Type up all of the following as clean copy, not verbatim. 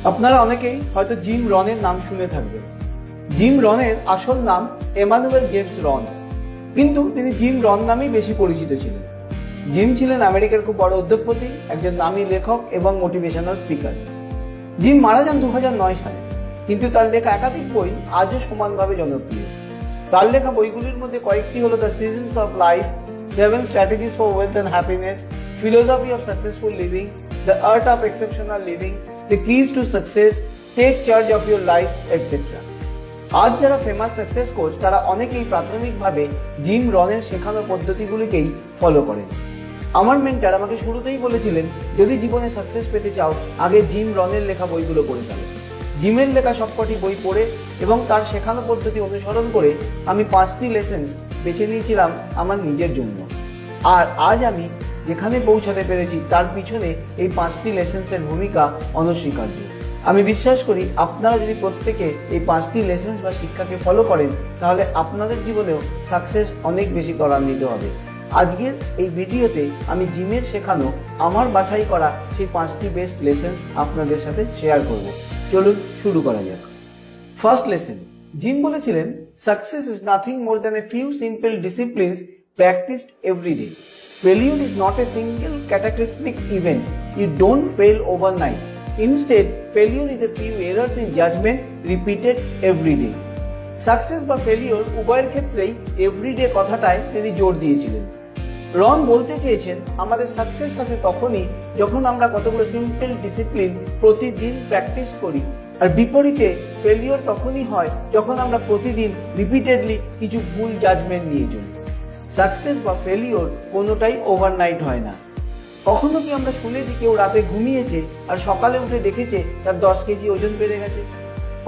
আপনারা অনেকেই হয়তো জিম রনের নাম শুনে থাকবেন। জিম রনের আসল নাম এমানুয়েল জেমস রন, কিন্তু তিনি জিম রন নামেই বেশি পরিচিত ছিলেন। জিম ছিলেন আমেরিকার খুব বড় উদ্যোগপতি, একজন নামী লেখক এবং মোটিভেশনাল স্পিকার। জিম মারা যান 2009 সালে, কিন্তু তার লেখা একাধিক বই আজও সমানভাবে জনপ্রিয়। তার লেখা বইগুলির মধ্যে কয়েকটি হলো the seasons of life, 7 strategies for wealth and happiness, philosophy of successful living, the art of exceptional living, the keys to success, take charge of your life, etcetera. আজ যারা ফেমাস সাকসেস কোচ তারা অনেকেই প্রাথমিকভাবে gym রনের শেখানো পদ্ধতিগুলিকেই follow করেন। আমার mentor আমাকে শুরুতেই বলেছিলেন, যদি জীবনে সাকসেস পেতে চাও আগে জিম রনের লেখা বইগুলো পড়ে ফেলো। জিমের লেখা সবকটি বই পড়ে এবং তার শেখানো পদ্ধতি অনুসরণ করে আমি 5টি লেসন বেছে নিয়েছিলাম আমার নিজের জন্য। আর আজ আমি যেখানে পৌঁছাতে পেরেছি তার পিছনে এই 5টি লেসন্সের ভূমিকা অনস্বীকার্য। আমি বিশ্বাস করি আপনারা যদি প্রত্যেকে এই 5টি লেসন্স বা শিক্ষাকে ফলো করেন তাহলে আপনাদের জীবনেও সাকসেস অনেক বেশি ত্বরান্বিত হবে। আজকের এই ভিডিওতে আমি জিমের শেখানো আমার বাছাই করা সেই 5টি বেস্ট লেসন্স আপনাদের সাথে শেয়ার করব। চলুন শুরু করা যাক। ফার্স্ট লেসন, জিম বলেছিলেন, success is nothing more than a few simple disciplines practised every day. Failure is not a single cataclysmic event. You don't fail overnight. Instead, failure is a few errors in judgment repeated every day. Success বা failure উভয়ের ক্ষেত্রেই everyday কথাটায় তিনি জোর দিয়েছিলেন। রন বলতে চেয়েছেন, আমাদের success আসে তখনই যখন আমরা কতগুলো সিম্পল ডিসিপ্লিন প্রতিদিন প্র্যাকটিস করি, আর বিপরীতে ফেলিওর তখনই হয় যখন আমরা প্রতিদিন রিপিটেডলি কিছু ভুল জাজমেন্ট নিয়ে চলি। সাকসেস বা ফেলিওর কোনোটাই ওভারনাইট হয় না। কখনো কি আমরা শুনেছি কেউ রাতে ঘুমিয়েছে আর সকালে উঠে দেখেছে তার 10 কেজি ওজন বেড়ে গেছে?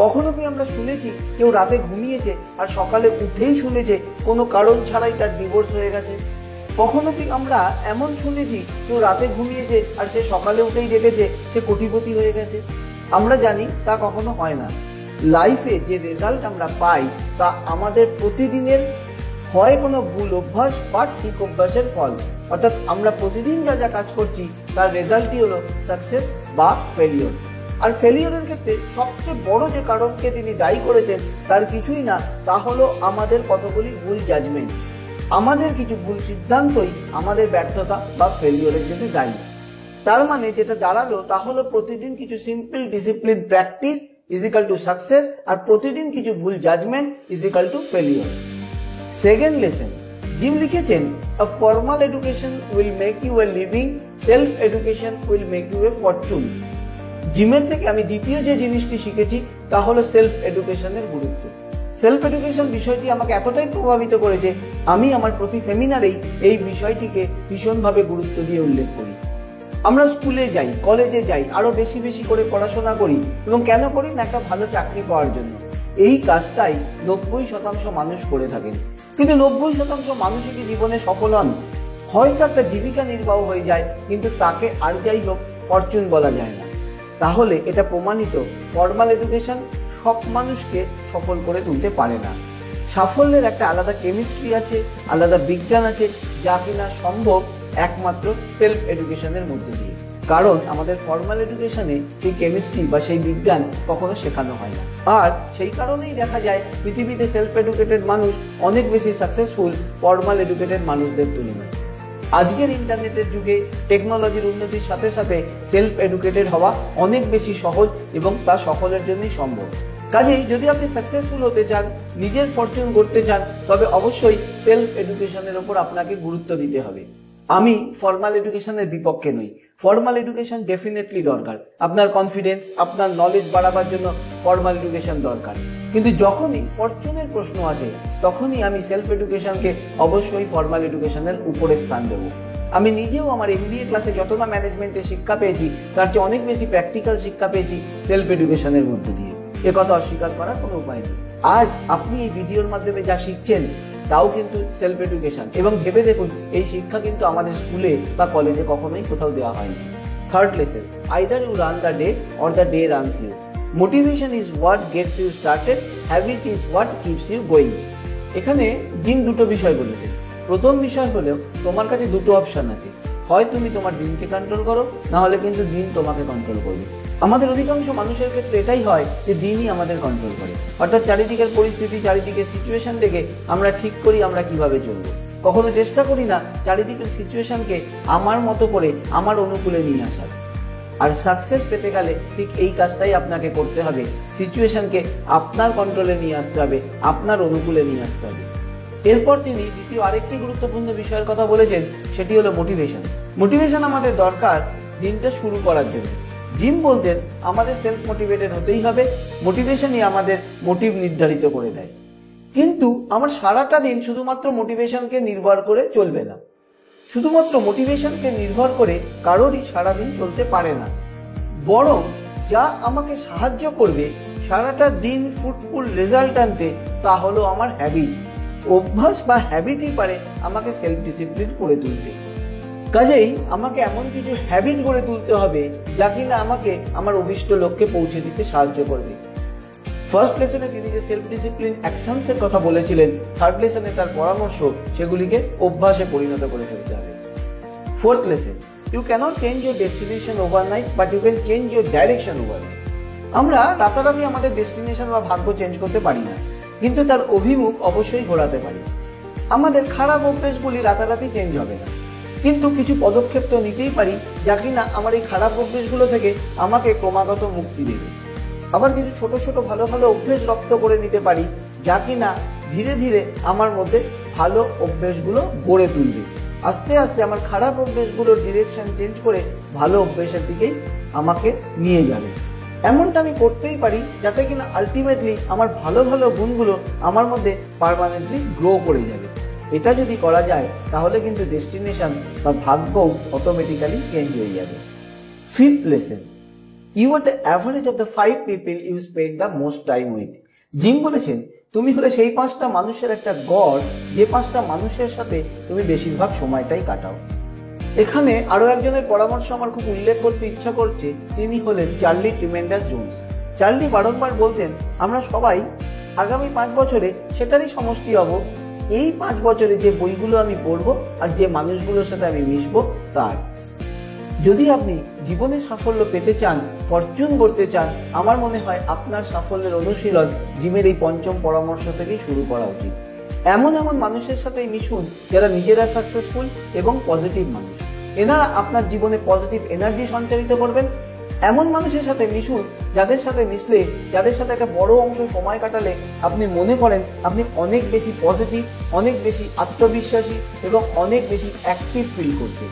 কখনো কি আমরা শুনেছি কেউ রাতে ঘুমিয়েছে আর সকালে উঠেই শুনেছে কোনো কারণ ছাড়াই তার ডিভোর্স হয়ে গেছে? কখনো কি আমরা এমন শুনেছি কেউ রাতে ঘুমিয়েছে আর সে সকালে উঠেই দেখেছে সে কোটিপতি হয়ে গেছে? আমরা জানি তা কখনো হয় না। লাইফে যে রেজাল্ট আমরা পাই তা আমাদের প্রতিদিনের হয় কোনো ভুল অভ্যাস বা ঠিক অভ্যাসের ফল, অর্থাৎ আমরা প্রতিদিন যা যা কাজ করছি তার রেজাল্টই হলো সাকসেস বা ফেলিওর। আর ফেলিওরের ক্ষেত্রে সবচেয়ে বড় যে কারণকে তিনি দায়ী করেছেন তার কিছুই না, তা হলো আমাদের কতগুলি ভুল জাজমেন্ট। আমাদের কিছু ভুল সিদ্ধান্তই আমাদের ব্যর্থতা বা ফেলিওরের জন্য দায়ী। তার মানে যেটা দাঁড়ালো তা হলো প্রতিদিন কিছু simple discipline practice is equal to success, আর প্রতিদিন কিছু ভুল judgement is equal to failure. Second lesson, Jim লিখেছেন, a formal education will make you a living, self education will make you a fortune. জিমের থেকে আমি দ্বিতীয় যে জিনিসটি শিখেছি তা হলো সেলফ এডুকেশনের গুরুত্ব। সেলফ এডুকেশন বিষয়টি আমাকে এতটাই প্রভাবিত করেছে, আমি আমার প্রতি সেমিনারেই এই বিষয়টিকে ভীষণভাবে গুরুত্ব দিয়ে উল্লেখ করি। আমরা স্কুলে যাই, কলেজে যাই, আরো বেশি বেশি করে পড়াশোনা করি, এবং কেন করি না? একটা ভালো চাকরি পাওয়ার জন্য। এই কাজটাই 90% মানুষ করে থাকেন, কিন্তু 90% মানুষই কি জীবনে সফল হন? হয়তো একটা জীবিকা নির্বাহ হয়ে যায়, কিন্তু তাকে আর যাই হোক ফরচুন বলা যায় না। তাহলে এটা প্রমাণিত, ফর্মাল এডুকেশন সব মানুষকে সফল করে তুলতে পারে না। সাফল্যের একটা আলাদা কেমিস্ট্রি আছে, আলাদা বিজ্ঞান আছে, যা কিনা সম্ভব একমাত্র সেলফ এডুকেশনের মধ্যে দিয়ে। কারণ আমাদের ফর্মাল এডুকেশনে সেই কেমিস্ট্রি বা সেই বিজ্ঞান কখনো শেখানো হয় না। আর সেই কারণেই দেখা যায় পৃথিবীতে সেলফ এডুকেটেড মানুষ অনেক বেশি সাকসেসফুল ফর্মাল এডুকেটেড মানুষদের তুলনায়। আজকের ইন্টারনেটের যুগে টেকনোলজির উন্নতির সাথে সাথে সেলফ এডুকেটেড হওয়া অনেক বেশি সহজ এবং তা সকলের জন্যই সম্ভব। কাজেই যদি আপনি সাকসেসফুল হতে চান, নিজের ফরচুন গড়তে চান, তবে অবশ্যই সেলফ এডুকেশনের উপর আপনাকে গুরুত্ব দিতে হবে। আমি ফর্মাল এডুকেশনের বিপক্ষে নই। ফর্মাল এডুকেশন ডেফিনেটলি দরকার, আপনার কনফিডেন্স, আপনার নলেজ বাড়াবার জন্য ফর্মাল এডুকেশন দরকার। কিন্তু যখনই ফরচুনের প্রশ্ন আসে তখনই আমি সেলফ এডুকেশনকে অবশ্যই ফর্মাল এডুকেশনের উপরে স্থান দেব। আমি নিজেও আমার MBA ক্লাসে যতটা ম্যানেজমেন্টের শিক্ষা পেয়েছি তার চেয়ে অনেক বেশি প্র্যাকটিক্যাল শিক্ষা পেয়েছি সেলফ এডুকেশনের মধ্যে দিয়ে। একথা অস্বীকার করার কোনো উপায় নেই। আজ আপনি এই ভিডিওর মাধ্যমে যা শিখছেন তাও কিন্তু সেলফ এডুকেশন, এবং ভেবে দেখুন এই শিক্ষা কিন্তু আমাদের স্কুলে বা কলেজে কখনোই কোথাও দেওয়া হয়নি। Third lesson, either you run the day or the day runs you. Motivation is what gets you started, habit is what keeps you going. এখানে জিম দুটো বিষয় বলেছেন। প্রথম বিষয় হলো তোমার কাছে দুটো অপশন আছে, হয় তুমি তোমার দিনকে কন্ট্রোল করো, না হলে কিন্তু দিন তোমাকে কন্ট্রোল করবে। আমাদের অধিকাংশ মানুষের ক্ষেত্রে এটাই হয় যে দিনই আমাদের কন্ট্রোল করে, অর্থাৎ চারিদিকের পরিস্থিতি, চারিদিকের সিচুয়েশন দেখে আমরা ঠিক করি আমরা কিভাবে চলবো। কখনো চেষ্টা করি না চারিদিকের সিচুয়েশনকে আমার মতো করে আমার অনুকূলে নিয়ে আসার। আর সাকসেস পেতে গেলে ঠিক এই কাজটাই আপনাকে করতে হবে, সিচুয়েশনকে আপনার কন্ট্রোলে নিয়ে আসতে হবে, আপনার অনুকূলে নিয়ে আসতে হবে। এরপর তিনি দ্বিতীয় আরেকটি গুরুত্বপূর্ণ বিষয়ের কথা বলেছেন, সেটি হলো মোটিভেশন। মোটিভেশন আমাদের দরকার দিনটা শুরু করার জন্য। জিম বলতেন আমাদের সেলফ মোটিভেটেড হতেই হবে, মোটিভেশনই আমাদের মোটিভ নির্ধারিত করে দেয়। কিন্তু আমার সারাটা দিন শুধুমাত্র মোটিভেশনকে নির্ভর করে চলবে না, শুধুমাত্র মোটিভেশনকে নির্ভর করে কারোরই সারাদিন চলতে পারে না। বরং যা আমাকে সাহায্য করবে সারাটা দিন ফ্রুটফুল রেজাল্ট আনতে তা হলো আমার হ্যাবিট। অভ্যাস বা হ্যাবিটই পারে আমাকে সেলফ ডিসিপ্লিন করে তুলতে। কাজেই আমাকে এমন কিছু হ্যাবিট গড়ে তুলতে হবে যা কিনা আমাকে আমার অভিষ্ট লক্ষ্যে পৌঁছে দিতে সাহায্য করবে। ফার্স্ট লেসনে তিনি যে সেলফ ডিসিপ্লিন অ্যাকশনস এর কথা বলেছিলেন, থার্ড লেসনে তার পরামর্শ সেগুলিকে অভ্যাসে পরিণত করে ফেলতে হবে। Fourth lesson, you can't change your destination overnight but you can change your direction overnight. আমরা রাতারাতি আমাদের ডেস্টিনেশন বা ভাগ্য চেঞ্জ করতে পারি না, কিন্তু তার অভিমুখ অবশ্যই ঘোরাতে পারি। আমাদের খারাপ অভ্যেসগুলি রাতারাতি চেঞ্জ হবে না, কিন্তু কিছু পদক্ষেপ তো নিতেই পারি যা কিনা আমার এই খারাপ অভ্যেসগুলো থেকে আমাকে ক্রমাগত মুক্তি দেবে। আবার কিছু ছোট ছোট ভালো ভালো অভ্যেস রপ্ত করে নিতে পারি যা কিনা ধীরে ধীরে আমার মধ্যে ভালো অভ্যেসগুলো গড়ে তুলবে। আস্তে আস্তে আমার খারাপ অভ্যেসগুলোর ডিরেকশন চেঞ্জ করে ভালো অভ্যেসের দিকেই আমাকে নিয়ে যাবে। এমনটা আমি করতেই পারি যাতে কিনা আলটিমেটলি আমার ভালো ভালো গুণগুলো আমার মধ্যে পার্মানেন্টলি গ্রো করে যাবে। এটা যদি করা যায় তাহলে কিন্তু ডেস্টিনেশন বা ভাগ্য অটোমেটিক্যালি চেঞ্জ হয়ে যাবে। Fifth lesson, you are the average of the 5 people you spend the most time with. Jim বলেছেন তুমি হলে সেই 5টা মানুষের একটা গড় যে 5টা মানুষের সাথে তুমি বেশিরভাগ সময়টাই কাটাও। এখানে আরো একজনের পরামর্শ আমার খুব উল্লেখ করতে ইচ্ছা করছে, তিনি হলেন চার্লি ট্রিমেন্ডাস জোন্স। চার্লি বারংবার বলতেন আমরা সবাই আগামী 5 বছরে সেটারই সমষ্টি হব। এই 5 বছরে যে বইগুলো আমি পড়বো আর যে মানুষগুলোর সাথে আমি মিশবো তার। যদি আপনি জীবনে সাফল্য পেতে চান, ফরচুন করতে চান, আমার মনে হয় আপনার সাফল্যের অনুশীলন জিমের এই 5ম পরামর্শ থেকেই শুরু করা উচিত। এমন এমন মানুষের সাথে মিশুন যারা নিজেরা সাকসেসফুল এবং পজিটিভ মানুষ। এনারা আপনার জীবনে পজিটিভ এনার্জি সঞ্চারিত করবেন। এমন মানুষের সাথে মিশুন যাদের সাথে মিশলে, যাদের সাথে একটা বড় অংশ সময় কাটালে আপনি মনে করেন আপনি অনেক বেশি পজিটিভ, অনেক বেশি আত্মবিশ্বাসী এবং অনেক বেশি অ্যাক্টিভ ফিল করছেন।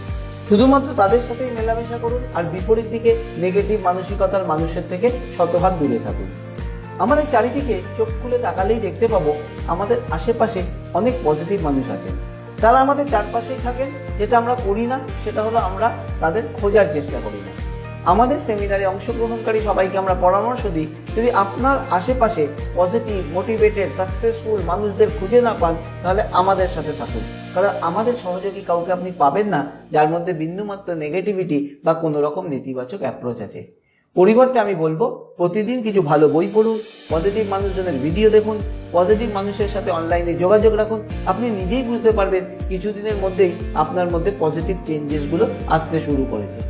শুধুমাত্র তাদের সাথেই মেলামেশা করুন আর বিপরীত দিকে নেগেটিভ মানসিকতার মানুষের থেকে শতভাগ দূরে থাকুন। আমাদের চারিদিকে চোখ খুলে তাকালেই দেখতে পাবো আমাদের আশেপাশে অনেক পজিটিভ মানুষ আছেন। তারা আমাদের চারপাশেই থাকেন। যেটা আমরা করি না সেটা হলো আমরা তাদের খোঁজার চেষ্টা করি না। আমাদের সেমিনারে অংশগ্রহণকারী সবাইকে আমরা পরামর্শ দিই, যদি আপনার আশেপাশে পজিটিভ, মোটিভেটেড, সাকসেসফুল মানুষদের খুঁজে না পান তাহলে আমাদের সাথে থাকুন। কারণ আমাদের সহযোগী কাউকে আপনি পাবেন না যার মধ্যে বিন্দুমাত্র নেগেটিভিটি বা কোনো রকম নেতিবাচক অ্যাপ্রোচ আছে। পরিবর্তে আমি বলবো প্রতিদিন কিছু ভালো বই পড়ুন, পজিটিভ মানুষজনের ভিডিও দেখুন, পজিটিভ মানুষের সাথে অনলাইনে যোগাযোগ রাখুন। আপনি নিজেই বুঝতে পারবেন কিছুদিনের মধ্যেই আপনার মধ্যে পজিটিভ চেঞ্জেস গুলো আসতে শুরু করেছে।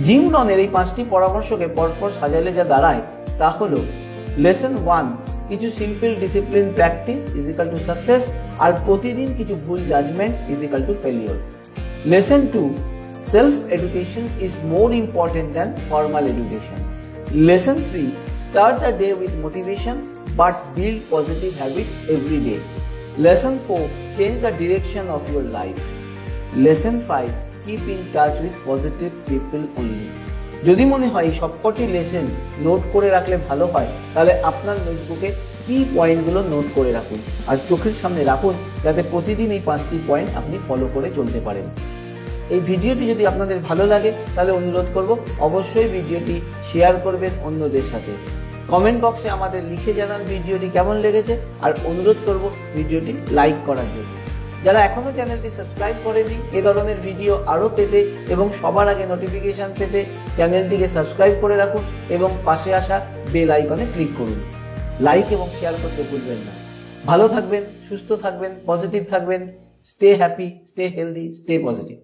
জিম রনের এই 5টি পরামর্শকে পরপর সাজালে যা দাঁড়ায় তা হলো লেসন 1, কিছু simple discipline practice is equal to success, আর প্রতিদিন কিছু ভুল judgement is equal to failure. Lesson 2, self education is more important than formal education. Lesson 3, start the day with motivation but build positive habits every day. Lesson 4, change the direction of your life. Lesson 5, keep in touch with positive people only. যদি মনে হয় সবকটি lesson note করে রাখলে ভালো হয় তাহলে আপনার নোটবুকে কি পয়েন্টগুলো নোট করে রাখুন আর চোখের সামনে রাখুন যাতে প্রতিদিন এই 5টি পয়েন্ট আপনি ফলো করে চলতে পারেন। এই ভিডিওটি যদি আপনাদের ভালো লাগে তাহলে অনুরোধ করব অবশ্যই ভিডিওটি শেয়ার করবেন অন্যদের সাথে। কমেন্ট বক্সে আমাদের লিখে জানান ভিডিওটি কেমন লেগেছে আর অনুরোধ করব ভিডিওটি লাইক করার জন্য। যারা এখনো চ্যানেলটি সাবস্ক্রাইব করেনি এ ধরনের ভিডিও আরো পেতে এবং সবার আগে নোটিফিকেশন পেতে চ্যানেলটিকে সাবস্ক্রাইব করে রাখুন এবং পাশে আসা বেল আইকনে ক্লিক করুন। লাইক এবং শেয়ার করতে ভুলবেন না। ভালো থাকবেন, সুস্থ থাকবেন, পজিটিভ থাকবেন। Stay happy, stay healthy, stay positive.